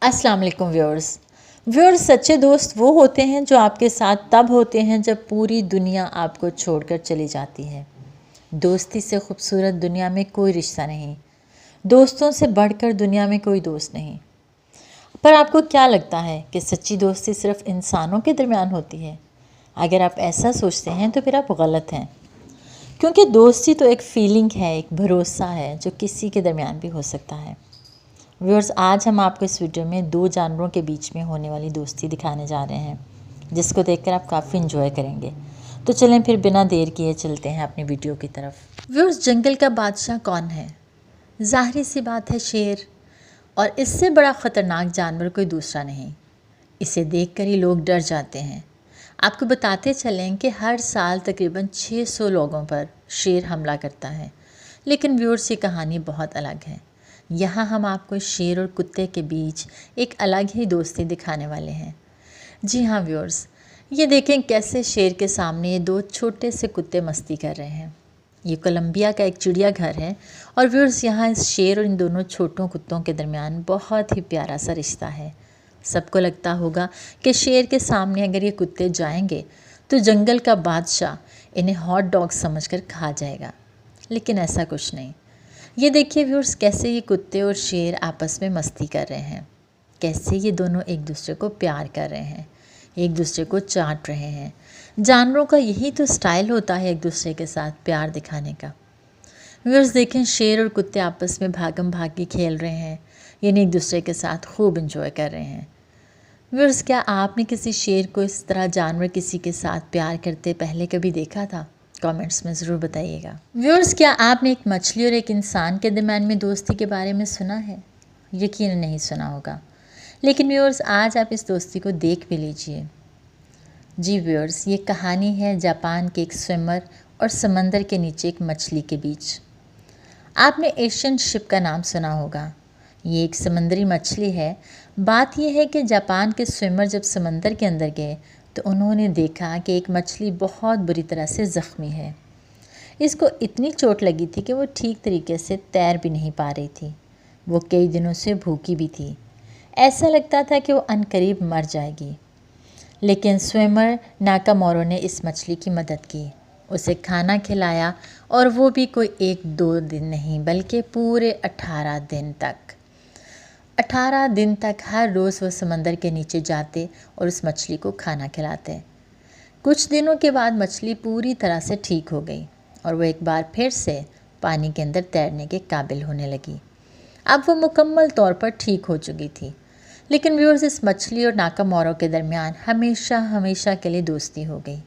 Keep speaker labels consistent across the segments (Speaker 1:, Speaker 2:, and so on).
Speaker 1: अस्सलाम वालेकुम व्यूअर्स। सच्चे दोस्त वो होते हैं जो आपके साथ तब होते हैं जब पूरी दुनिया आपको छोड़कर चली जाती है। दोस्ती से खूबसूरत दुनिया में कोई रिश्ता नहीं, दोस्तों से बढ़कर दुनिया में कोई दोस्त नहीं। पर आपको क्या लगता है कि सच्ची दोस्ती सिर्फ इंसानों के दरमियान होती है? अगर आप ऐसा सोचते हैं तो फिर आप गलत हैं, क्योंकि दोस्ती तो एक फीलिंग है, एक भरोसा है जो किसी के दरमियान भी हो सकता है। व्यूअर्स, आज हम आपको इस वीडियो में दो जानवरों के बीच में होने वाली दोस्ती दिखाने जा रहे हैं, जिसको देखकर आप काफ़ी इंजॉय करेंगे। तो चलें फिर बिना देर किए चलते हैं अपनी वीडियो की तरफ। व्यूअर्स, जंगल का बादशाह कौन है? ज़ाहिर सी बात है, शेर। और इससे बड़ा ख़तरनाक जानवर कोई दूसरा नहीं। इसे देखकर ही लोग डर जाते हैं। आपको बताते चलें कि हर साल तकरीबन 600 लोगों पर शेर हमला करता है। लेकिन व्यूअर्स, ये कहानी बहुत अलग है। यहाँ हम आपको शेर और कुत्ते के बीच एक अलग ही दोस्ती दिखाने वाले हैं। जी हाँ व्यूअर्स, ये देखें कैसे शेर के सामने ये दो छोटे से कुत्ते मस्ती कर रहे हैं। ये कोलंबिया का एक चिड़ियाघर है और व्यूअर्स, यहाँ इस शेर और इन दोनों छोटों कुत्तों के दरमियान बहुत ही प्यारा सा रिश्ता है। सबको लगता होगा कि शेर के सामने अगर ये कुत्ते जाएंगे तो जंगल का बादशाह इन्हें हॉट डॉग समझकर खा जाएगा, लेकिन ऐसा कुछ नहीं। ये देखिए व्यूअर्स, कैसे ये कुत्ते और शेर आपस में मस्ती कर रहे हैं, कैसे ये दोनों एक दूसरे को प्यार कर रहे हैं, एक दूसरे को चाट रहे हैं। जानवरों का यही तो स्टाइल होता है, एक दूसरे के साथ प्यार दिखाने का। व्यूअर्स देखें, शेर और कुत्ते आपस में भागम भागी खेल रहे हैं, यानी एक दूसरे के साथ खूब इंजॉय कर रहे हैं। व्यूअर्स, क्या आपने किसी शेर को इस तरह जानवर किसी के साथ प्यार करते पहले कभी देखा था? कमेंट्स में ज़रूर बताइएगा। व्यूअर्स, क्या आपने एक मछली और एक इंसान के दरमियान में दोस्ती के बारे में सुना है? यकीन नहीं सुना होगा, लेकिन व्यूअर्स आज आप इस दोस्ती को देख भी लीजिए। जी व्यूअर्स, ये कहानी है जापान के एक स्विमर और समंदर के नीचे एक मछली के बीच। आपने एशियन शिप का नाम सुना होगा। ये एक समंदरी मछली है। बात यह है कि जापान के स्विमर जब समंदर के अंदर गए तो उन्होंने देखा कि एक मछली बहुत बुरी तरह से ज़ख्मी है। इसको इतनी चोट लगी थी कि वो ठीक तरीके से तैर भी नहीं पा रही थी। वो कई दिनों से भूखी भी थी। ऐसा लगता था कि वो अनकरीब मर जाएगी। लेकिन स्विमर नाकामोरो ने इस मछली की मदद की, उसे खाना खिलाया, और वो भी कोई 1-2 दिन नहीं बल्कि पूरे 18 दिन तक। 18 दिन तक हर रोज़ वो समंदर के नीचे जाते और उस मछली को खाना खिलाते। कुछ दिनों के बाद मछली पूरी तरह से ठीक हो गई और वो एक बार फिर से पानी के अंदर तैरने के काबिल होने लगी। अब वो मुकम्मल तौर पर ठीक हो चुकी थी। लेकिन व्यूअर्स, इस मछली और नाकामोरो के दरमियान हमेशा हमेशा के लिए दोस्ती हो गई।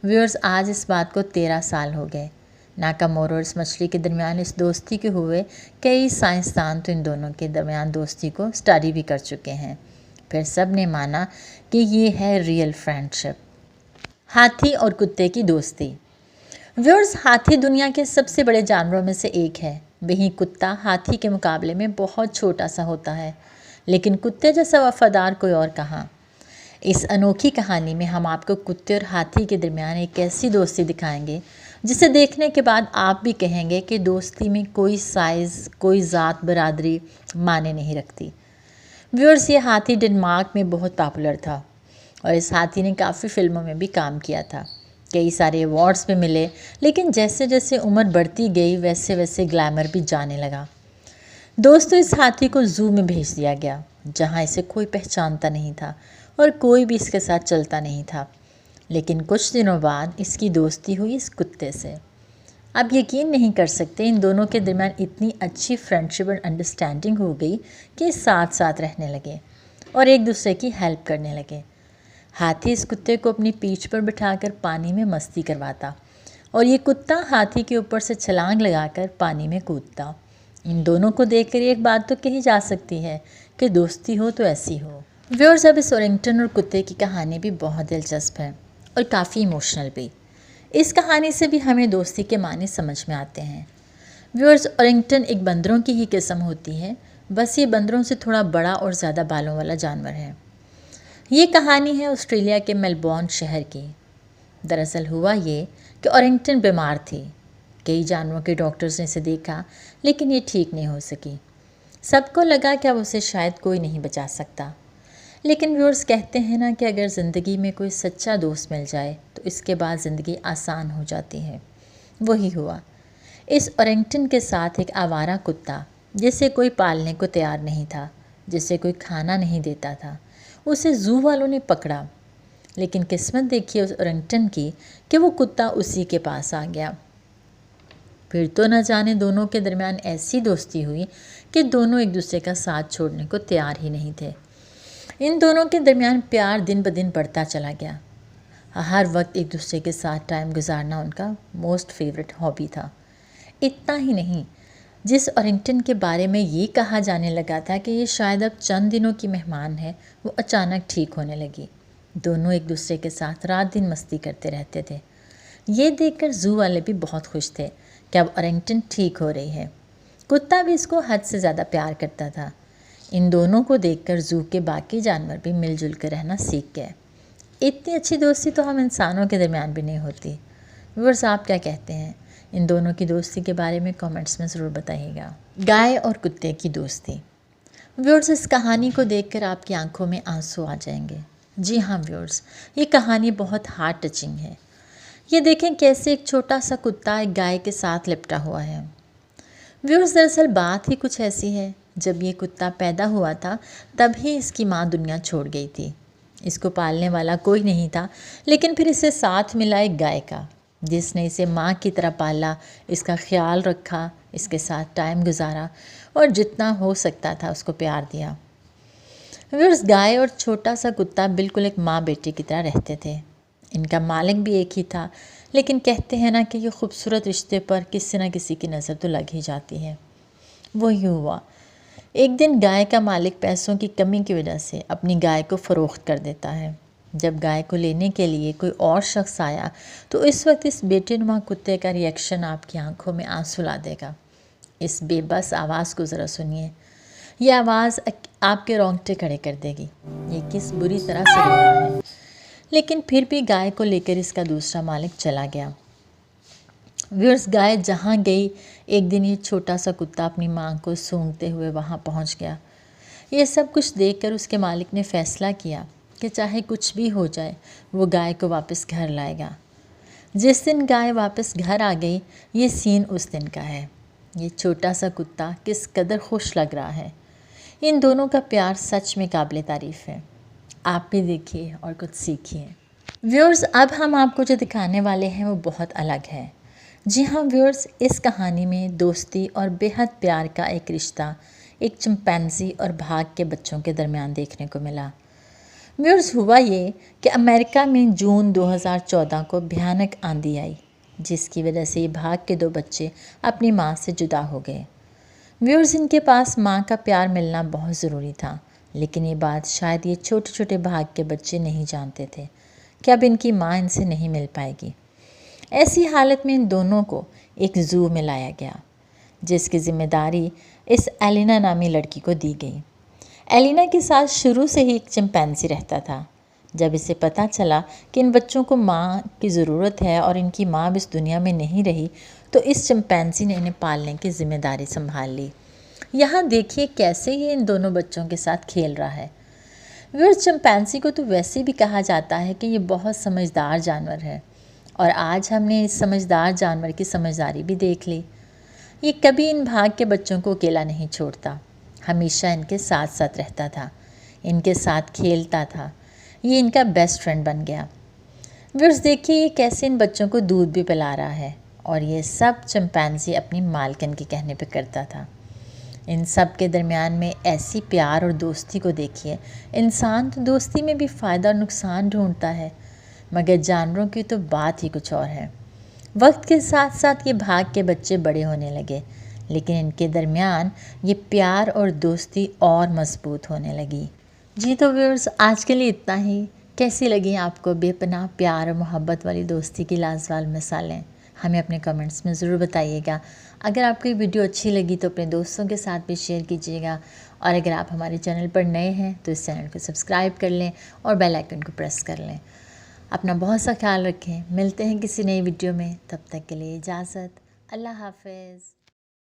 Speaker 1: व्यूअर्स, आज इस बात को 13 साल हो गए। नाकामोरो और इस मछली के दरमियान इस दोस्ती के हुए कई साइंसदान तो इन दोनों के दरमियान दोस्ती को स्टडी भी कर चुके हैं। फिर सब ने माना कि ये है रियल फ्रेंडशिप। हाथी और कुत्ते की दोस्ती। व्यूअर्स, हाथी दुनिया के सबसे बड़े जानवरों में से एक है। वहीं कुत्ता हाथी के मुकाबले में बहुत छोटा सा होता है, लेकिन कुत्ते जैसा वफादार कोई और कहाँ। इस अनोखी कहानी में हम आपको कुत्ते और हाथी के दरमियान एक ऐसी दोस्ती दिखाएंगे जिसे देखने के बाद आप भी कहेंगे कि दोस्ती में कोई साइज़, कोई ज़ात बरादरी माने नहीं रखती। व्यूअर्स, ये हाथी डेनमार्क में बहुत पॉपुलर था और इस हाथी ने काफ़ी फिल्मों में भी काम किया था, कई सारे अवार्ड्स भी मिले। लेकिन जैसे जैसे उम्र बढ़ती गई वैसे वैसे ग्लैमर भी जाने लगा। दोस्तों, इस हाथी को ज़ू में भेज दिया गया, जहाँ इसे कोई पहचानता नहीं था और कोई भी इसके साथ चलता नहीं था। लेकिन कुछ दिनों बाद इसकी दोस्ती हुई इस कुत्ते से। आप यकीन नहीं कर सकते, इन दोनों के दरमियान इतनी अच्छी फ्रेंडशिप और अंडरस्टैंडिंग हो गई कि साथ साथ रहने लगे और एक दूसरे की हेल्प करने लगे। हाथी इस कुत्ते को अपनी पीठ पर बिठाकर पानी में मस्ती करवाता और ये कुत्ता हाथी के ऊपर से छलांग लगाकर पानी में कूदता। इन दोनों को देखकर एक बात तो कही जा सकती है कि दोस्ती हो तो ऐसी हो। व्यूअर्स, अब इस ओरिंगटन और कुत्ते की कहानी भी बहुत दिलचस्प है और काफ़ी इमोशनल भी। इस कहानी से भी हमें दोस्ती के माने समझ में आते हैं। व्यूअर्स, ओरिंगटन एक बंदरों की ही किस्म होती है, बस ये बंदरों से थोड़ा बड़ा और ज़्यादा बालों वाला जानवर है। ये कहानी है ऑस्ट्रेलिया के मेलबोर्न शहर की। दरअसल हुआ ये कि ओरिंगटन बीमार थी। कई जानवरों के डॉक्टर्स ने इसे देखा, लेकिन ये ठीक नहीं हो सकी। सबको लगा कि अब उसे शायद कोई नहीं बचा सकता। लेकिन व्यूअर्स कहते हैं ना कि अगर ज़िंदगी में कोई सच्चा दोस्त मिल जाए तो इसके बाद ज़िंदगी आसान हो जाती है। वही हुआ इस ओरेंगटन के साथ। एक आवारा कुत्ता जिसे कोई पालने को तैयार नहीं था, जिसे कोई खाना नहीं देता था, उसे ज़ू वालों ने पकड़ा। लेकिन किस्मत देखिए उस ओरेंगटन की कि वो कुत्ता उसी के पास आ गया। फिर तो न जाने दोनों के दरमियान ऐसी दोस्ती हुई कि दोनों एक दूसरे का साथ छोड़ने को तैयार ही नहीं थे। इन दोनों के दरमियान प्यार दिन ब दिन बढ़ता चला गया। हर वक्त एक दूसरे के साथ टाइम गुजारना उनका मोस्ट फेवरेट हॉबी था। इतना ही नहीं, जिस ओरेंगटन के बारे में ये कहा जाने लगा था कि ये शायद अब चंद दिनों की मेहमान है, वो अचानक ठीक होने लगी। दोनों एक दूसरे के साथ रात दिन मस्ती करते रहते थे। ये देखकर ज़ू वाले भी बहुत खुश थे कि अब ओरेंगटन ठीक हो रही है। कुत्ता भी इसको हद से ज़्यादा प्यार करता था। इन दोनों को देखकर ज़ू के बाकी जानवर भी मिलजुल कर रहना सीख गए। इतनी अच्छी दोस्ती तो हम इंसानों के दरमियान भी नहीं होती। व्यूअर्स, आप क्या कहते हैं इन दोनों की दोस्ती के बारे में? कमेंट्स में ज़रूर बताइएगा। गाय और कुत्ते की दोस्ती। व्यूअर्स, इस कहानी को देखकर आपकी आंखों में आंसू आ जाएंगे। जी हाँ व्यूअर्स, ये कहानी बहुत हार्ट टचिंग है। ये देखें कैसे एक छोटा सा कुत्ता एक गाय के साथ लिपटा हुआ है। व्यूअर्स, दरअसल बात ही कुछ ऐसी है, जब ये कुत्ता पैदा हुआ था तभी इसकी माँ दुनिया छोड़ गई थी। इसको पालने वाला कोई नहीं था, लेकिन फिर इसे साथ मिला एक गाय का, जिसने इसे माँ की तरह पाला, इसका ख्याल रखा, इसके साथ टाइम गुजारा और जितना हो सकता था उसको प्यार दिया। व्यूअर्स, गाय और छोटा सा कुत्ता बिल्कुल एक माँ बेटे की तरह रहते थे। इनका मालिक भी एक ही था, लेकिन कहते हैं ना कि ये खूबसूरत रिश्ते पर किसी न किसी की नज़र तो लग ही जाती है। वही हुआ। एक दिन गाय का मालिक पैसों की कमी की वजह से अपनी गाय को फ़रोख्त कर देता है। जब गाय को लेने के लिए कोई और शख्स आया तो इस वक्त इस बेटेनुमा कुत्ते का रिएक्शन आपकी आंखों में आंसू ला देगा। इस बेबस आवाज़ को ज़रा सुनिए। यह आवाज़ आपके रोंगटे खड़े कर देगी। ये किस बुरी तरह से रो रहा है। लेकिन फिर भी गाय को लेकर इसका दूसरा मालिक चला गया। व्यूअर्स, गाय जहाँ गई, एक दिन ये छोटा सा कुत्ता अपनी माँ को सूंघते हुए वहाँ पहुँच गया। ये सब कुछ देखकर उसके मालिक ने फ़ैसला किया कि चाहे कुछ भी हो जाए वो गाय को वापस घर लाएगा। जिस दिन गाय वापस घर आ गई, ये सीन उस दिन का है। ये छोटा सा कुत्ता किस कदर खुश लग रहा है। इन दोनों का प्यार सच में काबिल तारीफ़ है। आप भी देखिए और कुछ सीखिए। व्यूअर्स, अब हम आपको जो दिखाने वाले हैं वो बहुत अलग है। जी हाँ व्यूअर्स, इस कहानी में दोस्ती और बेहद प्यार का एक रिश्ता एक चिंपैंजी और भाग के बच्चों के दरमियान देखने को मिला। व्यूअर्स, हुआ ये कि अमेरिका में जून 2014 को भयानक आंधी आई, जिसकी वजह से ये भाग के दो बच्चे अपनी माँ से जुदा हो गए। व्यूअर्स, इनके पास माँ का प्यार मिलना बहुत ज़रूरी था, लेकिन ये बात शायद ये छोटे छोटे भाग के बच्चे नहीं जानते थे कि अब इनकी माँ इनसे नहीं मिल पाएगी। ऐसी हालत में इन दोनों को एक ज़ू में लाया गया, जिसकी ज़िम्मेदारी इस एलिना नामी लड़की को दी गई। एलिना के साथ शुरू से ही एक चिंपैंजी रहता था। जब इसे पता चला कि इन बच्चों को माँ की ज़रूरत है और इनकी माँ अब इस दुनिया में नहीं रही, तो इस चिंपैंजी ने इन्हें पालने की ज़िम्मेदारी संभाल ली। यहाँ देखिए कैसे ये इन दोनों बच्चों के साथ खेल रहा है। व्यूअर्स, चिंपैंजी को तो वैसे भी कहा जाता है कि ये बहुत समझदार जानवर है, और आज हमने इस समझदार जानवर की समझदारी भी देख ली। ये कभी इन भाग के बच्चों को अकेला नहीं छोड़ता, हमेशा इनके साथ साथ रहता था, इनके साथ खेलता था। ये इनका बेस्ट फ्रेंड बन गया। व्यूअर्स, देखिए ये कैसे इन बच्चों को दूध भी पिला रहा है, और ये सब चिंपैंजी अपनी मालकिन के कहने पे करता था। इन सब के दरमियान में ऐसी प्यार और दोस्ती को देखिए। इंसान तो दोस्ती में भी फ़ायदा और नुकसान ढूंढता है, मगर जानवरों की तो बात ही कुछ और है। वक्त के साथ साथ ये भाग के बच्चे बड़े होने लगे, लेकिन इनके दरमियान ये प्यार और दोस्ती और मजबूत होने लगी। जी तो व्यूअर्स, आज के लिए इतना ही। कैसी लगी आपको बेपनाह प्यार और मोहब्बत वाली दोस्ती की लाजवाब मिसालें? हमें अपने कमेंट्स में ज़रूर बताइएगा। अगर आपको ये वीडियो अच्छी लगी तो अपने दोस्तों के साथ भी शेयर कीजिएगा, और अगर आप हमारे चैनल पर नए हैं तो इस चैनल को सब्सक्राइब कर लें और बेल आइकन को प्रेस कर लें। अपना बहुत सा ख्याल रखें। मिलते हैं किसी नई वीडियो में, तब तक के लिए इजाज़त। अल्लाह हाफ़िज़।